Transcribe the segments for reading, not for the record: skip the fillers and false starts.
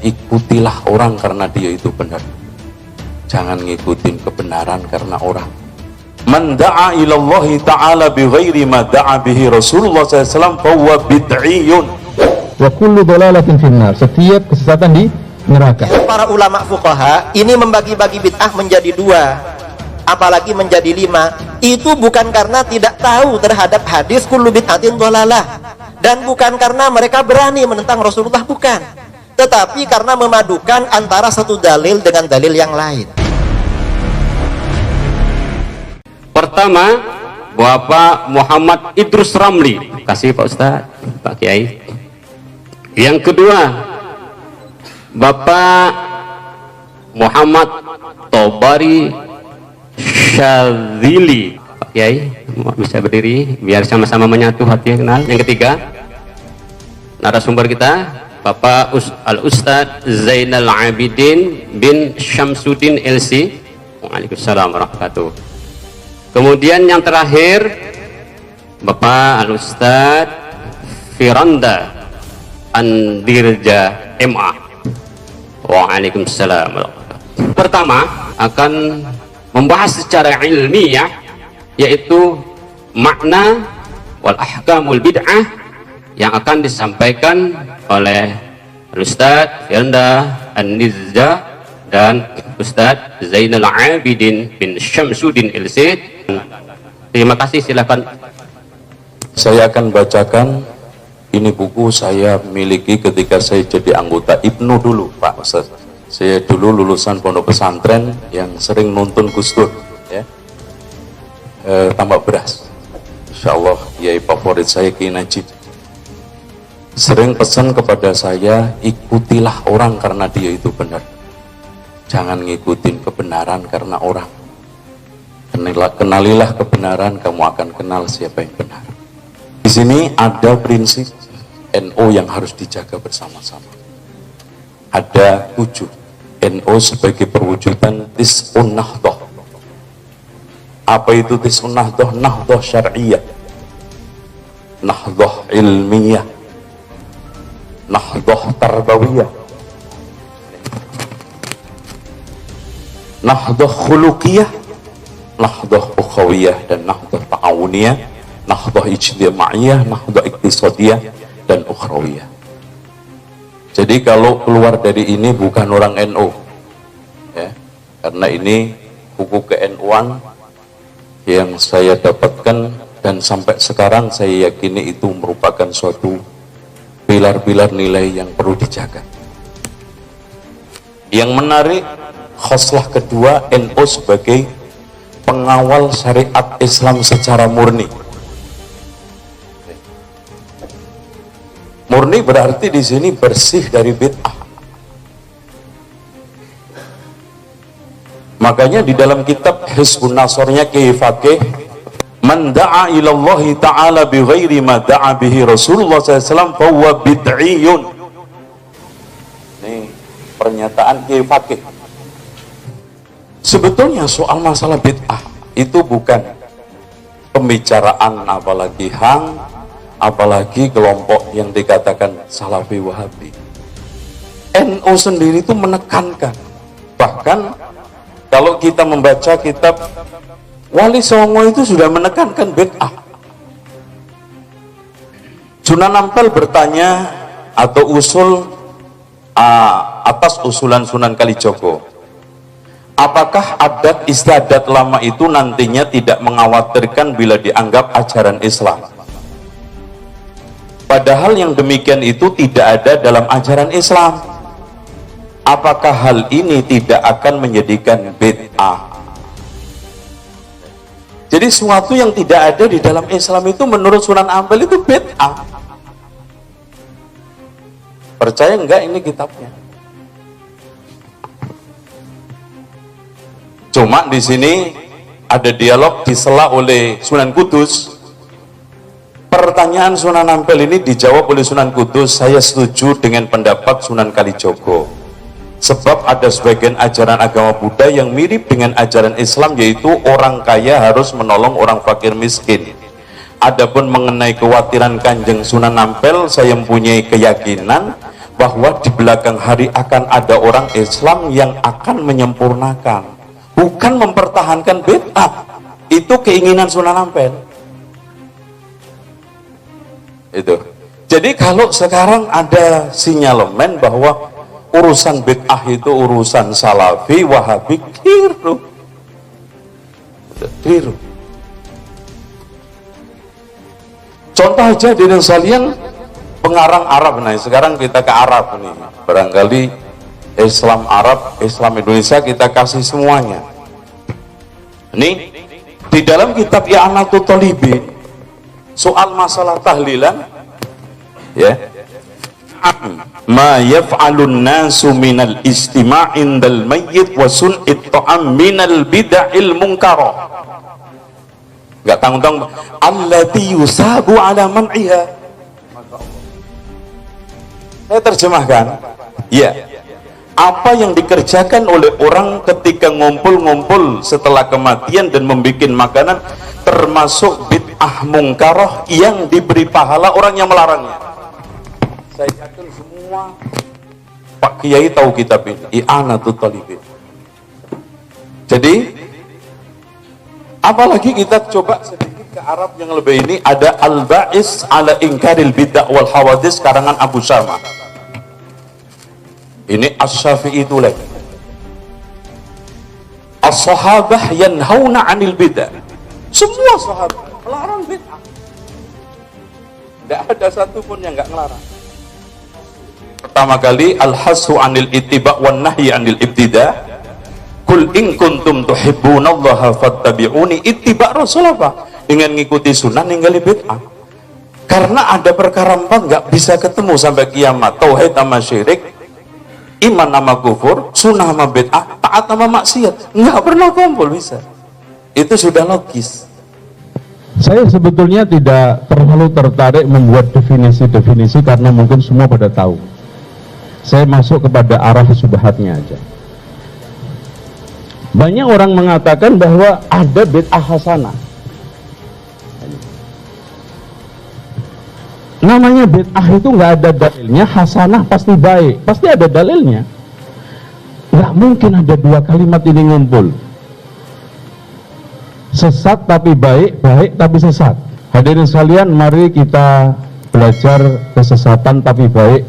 ikutilah orang karena dia itu benar, jangan ngikutin kebenaran karena orang. Man da'a ilallahi ta'ala bighairi ma da'a bihi Rasulullah SAW fahuwa bid'iyun wa kullu dhalalatin finnar, setiap kesesatan di neraka. Para ulama fuqaha ini membagi-bagi bid'ah menjadi dua, apalagi menjadi 5. Itu bukan karena tidak tahu terhadap hadis kullu bid'atin dhalalah, dan bukan karena mereka berani menentang Rasulullah, bukan, tetapi karena memadukan antara satu dalil dengan dalil yang lain. Pertama, Bapak Muhammad Idrus Ramli, kasih Pak Ustadz, Pak Kiai. Yang kedua, Bapak Muhammad Tobari Syadzili, Pak Kiai bisa berdiri biar sama-sama menyatu hati yang kenal. Yang ketiga, narasumber kita Bapak Al-Ustadz Zainal Abidin bin Syamsuddin LC. Waalaikumsalam warahmatullahi wabarakatuh. Kemudian yang terakhir, Bapak Al-Ustadz Firanda Andirja MA. Waalaikumsalam. Pertama akan membahas secara ilmiah, yaitu makna wal ahkamul bid'ah yang akan disampaikan oleh Al-Ustadz Firanda Andirja dan Ustadz Zainal Abidin bin Syamsuddin LC. Terima kasih, silakan. Saya akan bacakan, ini buku saya miliki ketika saya jadi anggota IPNU dulu, Pak Ustaz. Saya dulu lulusan pondok pesantren yang sering nuntun Gus Dur, ya. Tambak beras. Insya Allah, kiai favorit saya Kiai Najib. Sering pesan kepada saya, ikutilah orang karena dia itu benar, jangan ngikutin kebenaran karena orang. Kenalilah kebenaran, kamu akan kenal siapa yang benar. Di sini ada prinsip NO yang harus dijaga bersama-sama. Ada 7 NO sebagai perwujudan Tis'un Nahdoh. Apa itu Tis'un Nahdoh? Nahdoh syar'iyah, Nahdoh ilmiyah, Nahdoh tarbawiyah, Nahdoh khuluqiyah, Nahdoh ukhawiyah, dan Nahdoh ta'awuniyah, Nahdoh ijtima'iyah, Nahdoh iktisadiyah, dan ukhrawiyah. Jadi kalau keluar dari ini bukan orang NU, ya, karena ini buku ke-NU-an yang saya dapatkan, dan sampai sekarang saya yakini itu merupakan suatu pilar-pilar nilai yang perlu dijaga. Yang menarik, khoslah kedua, NU sebagai pengawal syariat Islam secara murni. Murni berarti di sini bersih dari bid'ah. Makanya di dalam kitab Hizbun Nasrnya Kiai Fakih, man da'a ilallahi ta'ala bighairi ma da'a bihi Rasulullah SAW fahuwa bid'iyun. Ini pernyataan Kiai Fakih. Sebetulnya soal masalah bid'ah itu bukan pembicaraan apalagi apalagi kelompok yang dikatakan Salafi Wahabi. NU sendiri itu menekankan, bahkan kalau kita membaca kitab Wali Songo itu sudah menekankan bid'ah. Sunan Ampel bertanya atau usul atas usulan Sunan Kalijogo, apakah adat istiadat lama itu nantinya tidak mengkhawatirkan bila dianggap ajaran Islam? Padahal yang demikian itu tidak ada dalam ajaran Islam. Apakah hal ini tidak akan menjadikan bid'ah? Jadi sesuatu yang tidak ada di dalam Islam itu menurut Sunan Ampel itu bid'ah. Percaya enggak ini kitabnya? Cuma di sini ada dialog disela oleh Sunan Kudus. Pertanyaan Sunan Ampel ini dijawab oleh Sunan Kudus, saya setuju dengan pendapat Sunan Kalijogo. Sebab ada sebagian ajaran agama Buddha yang mirip dengan ajaran Islam, yaitu orang kaya harus menolong orang fakir miskin. Adapun mengenai kekhawatiran Kanjeng Sunan Ampel, saya mempunyai keyakinan bahwa di belakang hari akan ada orang Islam yang akan menyempurnakan, bukan mempertahankan bid'ah. Itu keinginan Sunan Ampel. Itu. Jadi kalau sekarang ada sinyalemen bahwa urusan bid'ah itu urusan Salafi, Wahabi, keliru. Keliru. Contoh aja di sekalian pengarang Arab. Nah, sekarang kita ke Arab nih. Barangkali Islam Arab, Islam Indonesia kita kasih semuanya. Ini di dalam kitab I'anatul Talibin soal masalah tahlilan, ya. Ma yaf'alun nasu minal istima' indal mayyit wa sun'it ta'am minal bid'il munkarah. Enggak tanggung-tanggung, allati yusabu ala man'iha. Saya terjemahkan, ya, apa yang dikerjakan oleh orang ketika ngumpul-ngumpul setelah kematian dan membuat makanan, termasuk bid'ah mungkarah yang diberi pahala orang yang melarangnya. Saya yakin semua Pak Kiai tahu kitab ini, I'anatul Talibin. Jadi apalagi kita coba sedikit ke Arab yang lebih ini, ada Al-Ba'is ala Inkaril Bid'ah wal Hawadis karangan Abu Syama. Ini Asy-Syafi'i itu lagi. As-sahabah yanhauna 'anil bid'ah. Semua sahabat melarang bid'ah. Tidak ada satu pun yang enggak melarang. Pertama kali al-hasu 'anil ittiba' wan nahyi 'anil ibtida'. Kul in kuntum tuhibbunallaha fattabi'uni, ittiba' Rasul apa? Dengan ngikuti sunnah, ninggali bid'ah. Karena ada perkara empat nggak bisa ketemu sampai kiamat: tauhid sama syirik, iman sama kufur, sunnah sama bid'ah, taat sama maksiat. Nggak pernah kumpul bisa. Itu sudah logis. Saya sebetulnya tidak terlalu tertarik membuat definisi-definisi karena mungkin semua pada tahu. Saya masuk kepada arah subhatnya aja. Banyak orang mengatakan bahwa ada bid'ah hasanah. Namanya bid'ah itu nggak ada dalilnya, hasanah pasti baik, pasti ada dalilnya. Nggak mungkin ada dua kalimat ini ngumpul. Sesat tapi baik, baik tapi sesat. Hadirin sekalian, mari kita belajar kesesatan tapi baik,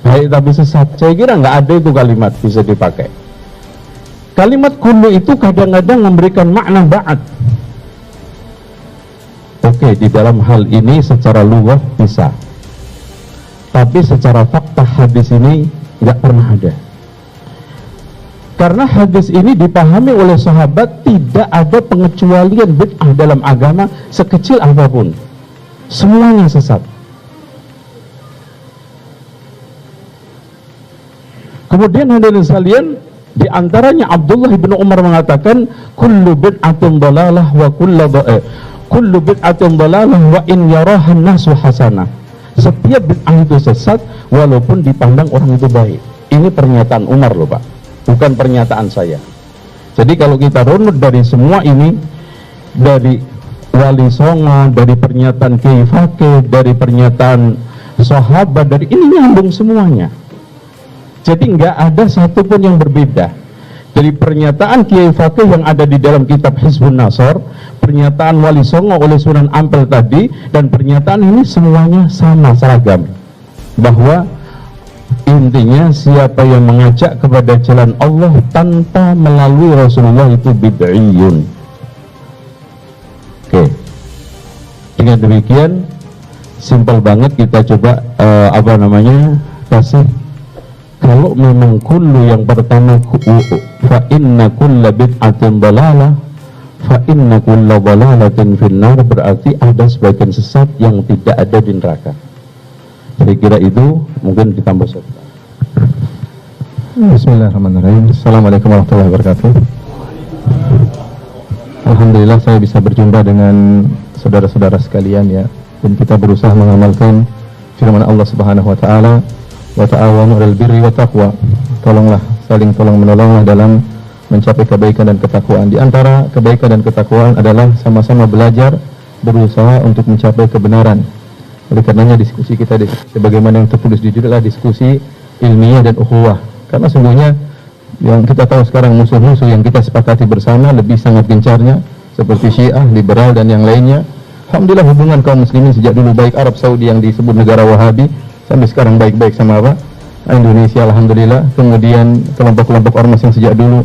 baik tapi sesat. Saya kira nggak ada itu kalimat bisa dipakai. Kalimat kullu itu kadang-kadang memberikan makna ba'ad. Oke, di dalam hal ini secara lughah bisa. Tapi secara fakta hadis ini nggak pernah ada. Karena hadis ini dipahami oleh sahabat tidak ada pengecualian bid'ah dalam agama sekecil apapun. Semuanya sesat. Kemudian hadirin sekalian, di antaranya Abdullah bin Umar mengatakan, kullu bid'atin dalalah wa kullu bid'atin dalalah wa in yarahan nasu hasanah. Setiap bid'ah itu sesat walaupun dipandang orang itu baik. Ini pernyataan Umar loh Pak, bukan pernyataan saya. Jadi kalau kita runut dari semua ini, dari Wali Songo, dari pernyataan Kiai Fakih, dari pernyataan sahabat, dari ini nyambung semuanya. Jadi nggak ada satupun yang berbeda. Dari pernyataan Kiai Fakih yang ada di dalam kitab Hizbun Nasr, pernyataan Wali Songo oleh Sunan Ampel tadi, dan pernyataan ini semuanya sama, seragam. Bahwa intinya siapa yang mengajak kepada jalan Allah tanpa melalui Rasulullah itu bid'iyun. Oke. Dengan demikian, simpel banget kita coba kasih. Kalau memang kullu yang pertama fa inna kulla bid'atin dalalah fa inna kulla dalalatin finnar, berarti ada sebagian sesat yang tidak ada di neraka. Saya kira itu mungkin ditambah satu. Bismillahirrahmanirrahim. Assalamualaikum warahmatullahi wabarakatuh. Alhamdulillah saya bisa berjumpa dengan saudara-saudara sekalian ya, dan kita berusaha mengamalkan firman Allah Subhanahu wa taala, wa ta'awanu 'alal birri wa taqwa. Tolonglah, saling tolong menolonglah dalam mencapai kebaikan dan ketakwaan. Di antara kebaikan dan ketakwaan adalah sama-sama belajar, berusaha untuk mencapai kebenaran. Oleh karenanya diskusi kita sebagaimana yang tertulis di judul adalah diskusi ilmiah dan ukhuwah. Karena sungguhnya yang kita tahu sekarang musuh-musuh yang kita sepakati bersama lebih sangat gencarnya seperti Syiah, liberal dan yang lainnya. Alhamdulillah hubungan kaum muslimin sejak dulu baik Arab Saudi yang disebut negara Wahabi sampai sekarang baik-baik sama apa? Indonesia alhamdulillah. Kemudian kelompok-kelompok ormas yang sejak dulu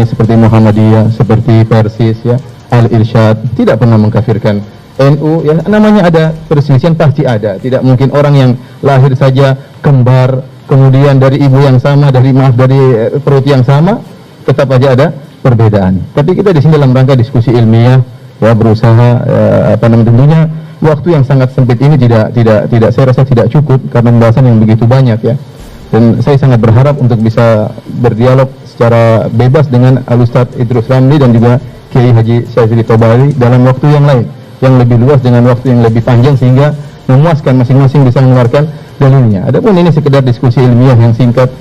seperti Muhammadiyah, seperti Persis ya, Al-Irsyad tidak pernah mengkafirkan. NU ya namanya ada perselisihan pasti ada. Tidak mungkin orang yang lahir saja kembar kemudian dari ibu yang sama, dari perut yang sama, tetap aja ada perbedaan. Tapi kita di sini dalam rangka diskusi ilmiah, ya berusaha tentunya waktu yang sangat sempit ini tidak saya rasa tidak cukup karena pembahasan yang begitu banyak ya. Dan saya sangat berharap untuk bisa berdialog secara bebas dengan Al-Ustadz Idrus Ramli dan juga Kiai Haji Syazili Tobari dalam waktu yang lain, yang lebih luas dengan waktu yang lebih panjang sehingga memuaskan masing-masing bisa mengeluarkan dalilnya. Adapun ini sekedar diskusi ilmiah yang singkat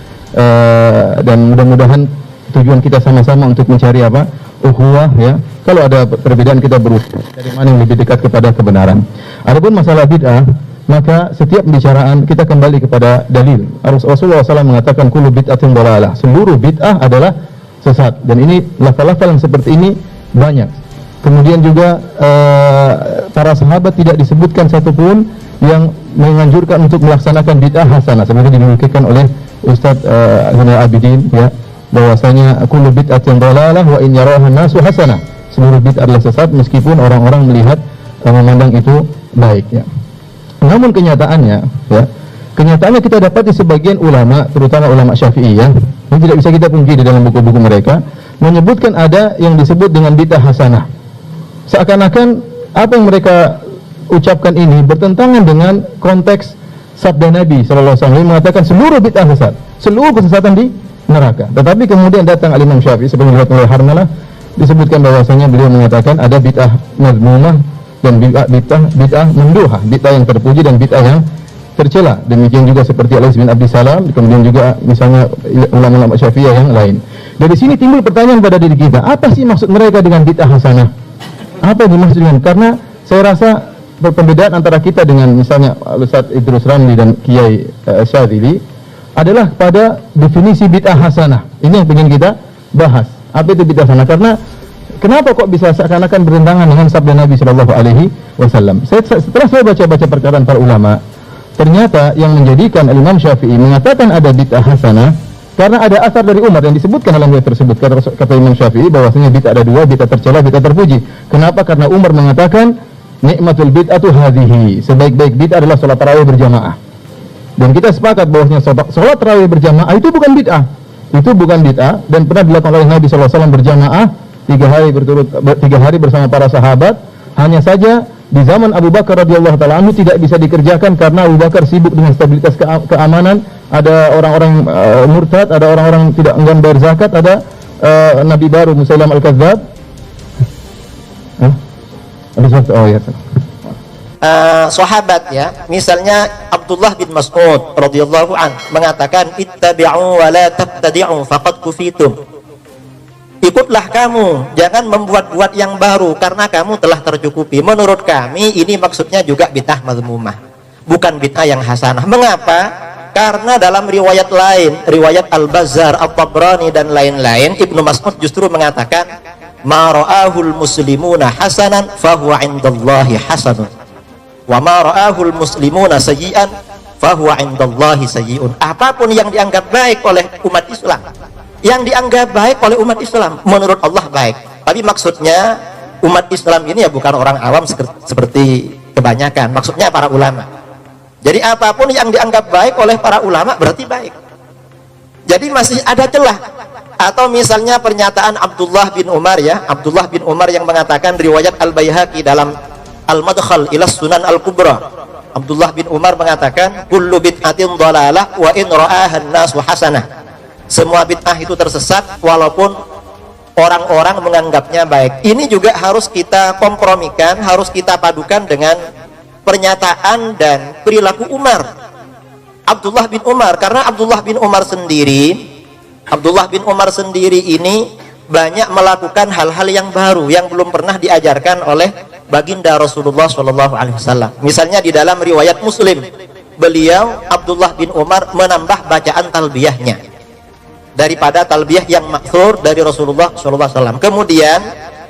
dan mudah-mudahan tujuan kita sama-sama untuk mencari apa? Ukhuwah ya. Kalau ada perbedaan kita berusaha dari mana yang lebih dekat kepada kebenaran. Adapun masalah bid'ah, maka setiap pembicaraan kita kembali kepada dalil. Rasulullah SAW mengatakan kullu bid'atin dhalalah. Seluruh bid'ah adalah sesat. Dan ini lafal-lafal yang seperti ini banyak. Kemudian juga para sahabat tidak disebutkan satupun yang menganjurkan untuk melaksanakan bid'ah hasanah seperti dinukilkan oleh Ustaz Zainal Abidin ya, bahwasanya kullu bid'atin dhalalah wa in yaraha an-nasu hasanah. Seluruh bid'ah adalah sesat meskipun orang-orang melihat memandang itu baik ya. Namun kenyataannya kita dapati sebagian ulama, terutama ulama Syafi'iyah, yang tidak bisa kita pungkiri di dalam buku-buku mereka, menyebutkan ada yang disebut dengan bid'ah hasanah. Seakan-akan apa yang mereka ucapkan ini bertentangan dengan konteks sabda Nabi SAW yang mengatakan seluruh bid'ah sesat, seluruh kesesatan di neraka. Tetapi kemudian datang Al-Imam Syafi'i seperti dilihat oleh Harmalah, disebutkan bahwasanya beliau mengatakan ada bid'ah madmumah dan bid'ah mamduhah, bid'ah yang terpuji dan bid'ah yang tercela. Demikian juga seperti Al-Aziz bin Abdus Salam, kemudian juga misalnya ulama-ulama Syafi'iyah yang lain. Dari sini timbul pertanyaan pada diri kita, apa sih maksud mereka dengan bid'ah hasanah? Apa yang dimaksud dengan? Karena saya rasa perbedaan antara kita dengan misalnya Ustaz Idrus Ramli dan Kiai Syadzili adalah pada definisi bid'ah hasanah. Ini yang ingin kita bahas. Apa itu bid'ah hasanah? Karena kenapa kok bisa seakan-akan bertentangan dengan sabda Nabi Shallallahu Alaihi Wasallam? Setelah saya baca-baca perkataan para ulama, ternyata yang menjadikan Imam Syafi'i mengatakan ada bid'ah hasanah karena ada asar dari Umar yang disebutkan dalam ayat tersebut. Kata Imam Syafi'i bahwasanya bid'ah ada dua, bid'ah tercela, bid'ah terpuji. Kenapa? Karena Umar mengatakan nikmatul bid'atu hadhihi, sebaik-baik bid'ah adalah salat tarawih berjamaah. Dan kita sepakat bahwasanya salat tarawih berjamaah itu bukan bid'ah. Itu bukan bid'ah dan pernah dilakukan oleh Nabi SAW berjamaah 3 hari bersama para sahabat. Hanya saja di zaman Abu Bakar radhiyallahu taala anhu tidak bisa dikerjakan karena Abu Bakar sibuk dengan stabilitas keamanan. Ada orang-orang murtad, ada orang-orang tidak enggan bayar zakat, ada nabi baru Musailam al-Kadzdzab. Sahabat ya, misalnya Abdullah bin Mas'ud radhiyallahu an mengatakan ittabi'u wa la tabtadi'u faqad kufitum. Ikutlah kamu, jangan membuat-buat yang baru karena kamu telah tercukupi. Menurut kami ini maksudnya juga bid'ah mazmumah, bukan bid'ah yang hasanah. Mengapa? Karena dalam riwayat lain, riwayat Al-Bazzar, At-Tabrani dan lain-lain, Ibnu Mas'ud justru mengatakan ma ra'ahul muslimuna hasanan fahuwa indallahi hasanun wa ma ra'ahul muslimuna sayyi'an fahuwa indallahi sayyi'un. Apapun yang dianggap baik oleh umat Islam, yang dianggap baik oleh umat Islam, menurut Allah baik. Tapi maksudnya umat Islam ini ya bukan orang awam seperti kebanyakan, maksudnya para ulama. Jadi apapun yang dianggap baik oleh para ulama berarti baik. Jadi masih ada celah. Atau misalnya pernyataan Abdullah bin Umar ya, Abdullah bin Umar yang mengatakan riwayat Al-Baihaqi dalam Al-Madkhal ila Sunan Al-Kubra. Abdullah bin Umar mengatakan kullu bid'atin dhalalah wa in ra'aha an-nasu hasanah. Semua bid'ah itu tersesat walaupun orang-orang menganggapnya baik. Ini juga harus kita kompromikan, harus kita padukan dengan pernyataan dan perilaku Umar, Abdullah bin Umar. Karena Abdullah bin Umar sendiri ini banyak melakukan hal-hal yang baru yang belum pernah diajarkan oleh baginda Rasulullah Shallallahu Alaihi Wasallam. Misalnya di dalam riwayat Muslim, beliau Abdullah bin Umar menambah bacaan talbiyahnya daripada talbiyah yang maksur dari Rasulullah Shallallahu Alaihi Wasallam. Kemudian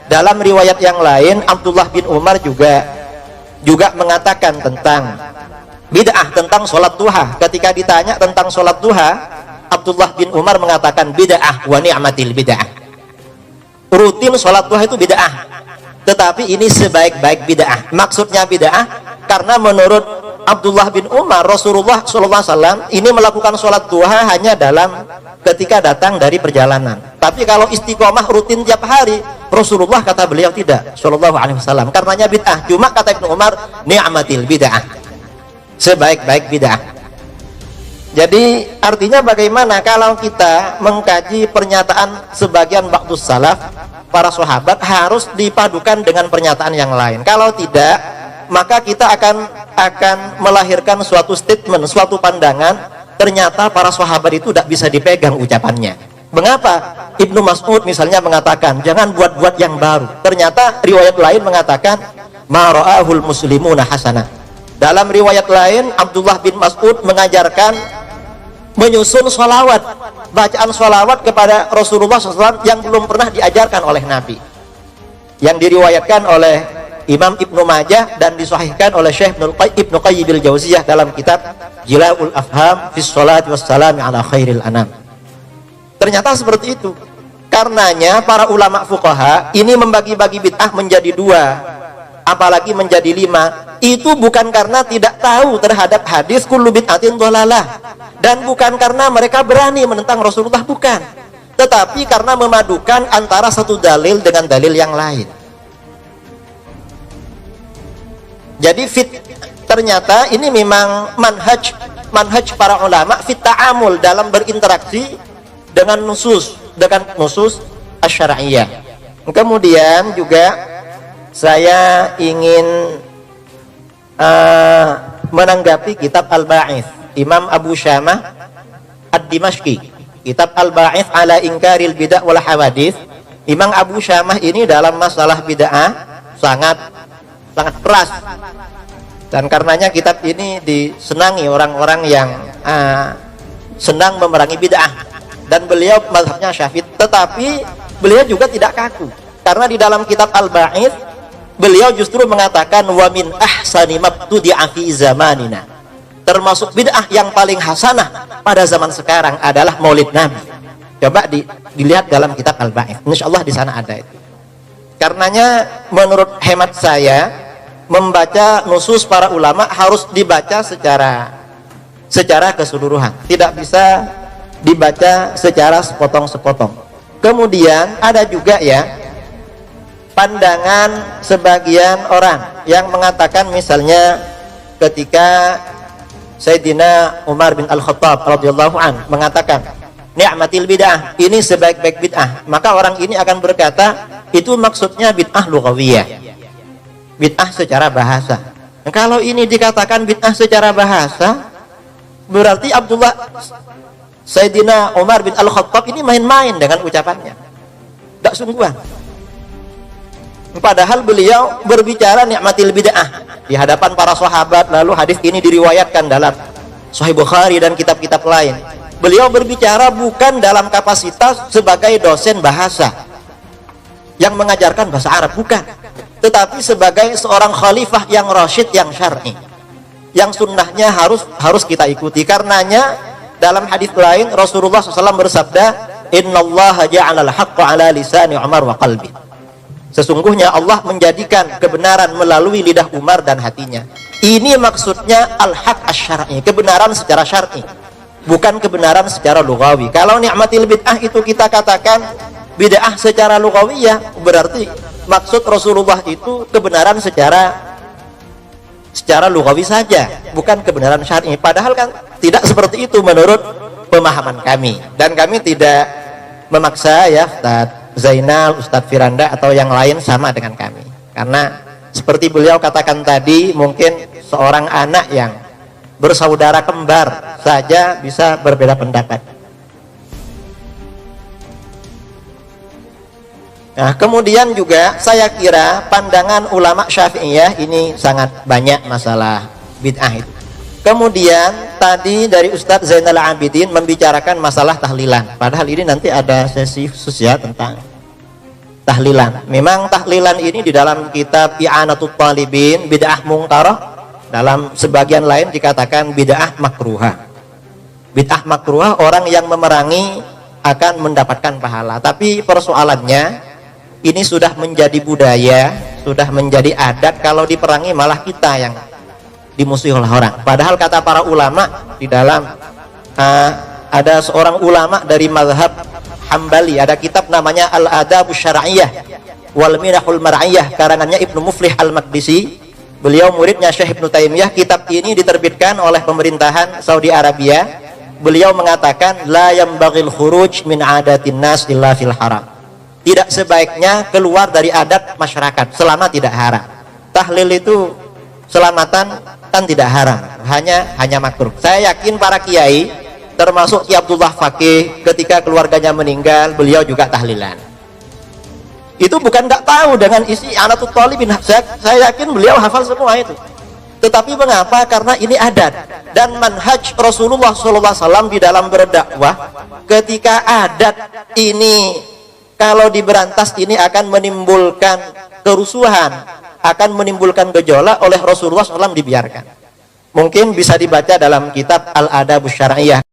dalam riwayat yang lain, Abdullah bin Umar juga mengatakan tentang bid'ah, tentang sholat duha. Ketika ditanya tentang sholat duha, Abdullah bin Umar mengatakan bid'ah wa ni'matil bid'ah. Rutin sholat duha itu bid'ah, tetapi ini sebaik-baik bid'ah. Maksudnya bid'ah karena menurut Abdullah bin Umar, Rasulullah SAW ini melakukan sholat duha hanya dalam ketika datang dari perjalanan. Tapi kalau istiqomah rutin tiap hari, Rasulullah kata beliau tidak, Shallallahu Alaihi Wasallam. Karenanya bid'ah. Cuma kata Ibnu Umar, ni'matil bid'ah, sebaik-baik bid'ah. Jadi artinya bagaimana kalau kita mengkaji pernyataan sebagian ba'dus salaf, para sahabat, harus dipadukan dengan pernyataan yang lain. Kalau tidak, maka kita akan melahirkan suatu statement, suatu pandangan, ternyata para sahabat itu tidak bisa dipegang ucapannya. Mengapa? Ibnu Mas'ud misalnya mengatakan jangan buat-buat yang baru. Ternyata riwayat lain mengatakan ma ra'ahul muslimuna hasanah. Dalam riwayat lain, Abdullah bin Mas'ud mengajarkan menyusun sholawat, bacaan sholawat kepada Rasulullah SAW yang belum pernah diajarkan oleh Nabi, yang diriwayatkan oleh Imam Ibnu Majah dan disahihkan oleh Syekh Ibnu Qayyim al-Jauziyah dalam kitab Jila'ul Afham fi Sholati Wassalami ala Khairil Anam. Ternyata seperti itu. Karenanya para ulama fuqaha ini membagi-bagi bid'ah menjadi dua, apalagi menjadi 5. Itu bukan karena tidak tahu terhadap hadis kullu bid'atin dhalalah, dan bukan karena mereka berani menentang Rasulullah, bukan, tetapi karena memadukan antara satu dalil dengan dalil yang lain. Jadi ternyata ini memang manhaj para ulama fit ta'amul, dalam berinteraksi dengan nusus asy-syar'iyyah. Kemudian juga saya ingin menanggapi kitab Al-Ba'its Imam Abu Syamah Ad-Dimashqi, kitab Al-Ba'its ala Inkaril Bid'ah wal Hawadits. Imam Abu Syamah ini dalam masalah bid'ah sangat keras, dan karenanya kitab ini disenangi orang-orang yang senang memerangi bid'ah. Dan beliau mazhabnya Syafi'i, tetapi beliau juga tidak kaku, karena di dalam kitab Al-Ba'its beliau justru mengatakan wa min ahsani mabtudi'a fi zamanina, termasuk bid'ah yang paling hasanah pada zaman sekarang adalah Maulid Nabi. Coba dilihat dalam kitab Al-Ba'its, insyaallah di sana ada itu. Karenanya menurut hemat saya, membaca nusus para ulama harus dibaca secara keseluruhan, tidak bisa dibaca secara sepotong-sepotong. Kemudian ada juga ya pandangan sebagian orang yang mengatakan, misalnya ketika Sayyidina Umar bin Al-Khattab radhiyallahu an mengatakan ni'matil bid'ah, ini sebaik-baik bid'ah, maka orang ini akan berkata itu maksudnya bid'ah lughawiyah, bid'ah secara bahasa. Nah, kalau ini dikatakan bid'ah secara bahasa, berarti Sayyidina Umar bin Al-Khattab ini main-main dengan ucapannya, tidak sungguhan. Padahal beliau berbicara ni'matil bid'ah di hadapan para sahabat, lalu hadis ini diriwayatkan dalam Sahih Bukhari dan kitab-kitab lain. Beliau berbicara bukan dalam kapasitas sebagai dosen bahasa yang mengajarkan bahasa Arab, bukan, tetapi sebagai seorang khalifah yang rasyid, yang syar'i, yang sunnahnya harus kita ikuti. Karenanya dalam hadis lain Rasulullah SAW bersabda, innallaha ja'alal haqqa ala lisani Umar wa qalbi, sesungguhnya Allah menjadikan kebenaran melalui lidah Umar dan hatinya. Ini maksudnya al-haq asy-syar'i, kebenaran secara syar'i, bukan kebenaran secara lughawi. Kalau ni'matil bid'ah itu kita katakan bid'ah secara lughawiyah, berarti maksud Rasulullah itu kebenaran secara lughawi saja, bukan kebenaran syar'i. Padahal kan tidak seperti itu menurut pemahaman kami, dan kami tidak memaksa ya Ustadz Zainal, Ustadz Firanda atau yang lain sama dengan kami, karena seperti beliau katakan tadi, mungkin seorang anak yang bersaudara kembar saja bisa berbeda pendapat. Nah, kemudian juga saya kira pandangan ulama Syafi'iyah ini sangat banyak masalah bid'ah itu. Kemudian tadi dari Ustadz Zainal Abidin membicarakan masalah tahlilan. Padahal ini nanti ada sesi khusus ya tentang tahlilan. Memang tahlilan ini di dalam kitab I'anatul Talibin bid'ah mungkarah, dalam sebagian lain dikatakan bid'ah makruhah. Bid'ah makruhah orang yang memerangi akan mendapatkan pahala. Tapi persoalannya ini sudah menjadi budaya, sudah menjadi adat, kalau diperangi malah kita yang dimusuhi oleh orang. Padahal kata para ulama di dalam ada seorang ulama dari mazhab Hambali, ada kitab namanya Al-Adabus Syar'iyyah wal Minahul Mar'iyah, karangannya Ibnu Muflih Al-Maqdisi. Beliau muridnya Syekh Ibnu Taimiyah. Kitab ini diterbitkan oleh pemerintahan Saudi Arabia. Beliau mengatakan la yambaghil khuruj min adatin nas illa fil haram. Tidak sebaiknya keluar dari adat masyarakat selama tidak haram. Tahlil itu selamatan kan tidak haram, hanya makruh. Saya yakin para kiai termasuk Ki Abdullah Fakih ketika keluarganya meninggal beliau juga tahlilan. Itu bukan nggak tahu dengan isi I'anatul Talibin. Saya yakin beliau hafal semua itu. Tetapi mengapa? Karena ini adat dan manhaj Rasulullah SAW di dalam berdakwah. Ketika adat ini kalau diberantas ini akan menimbulkan kerusuhan, akan menimbulkan gejolak, oleh Rasulullah SAW dibiarkan. Mungkin bisa dibaca dalam kitab Al-Adabus Syar'iyyah.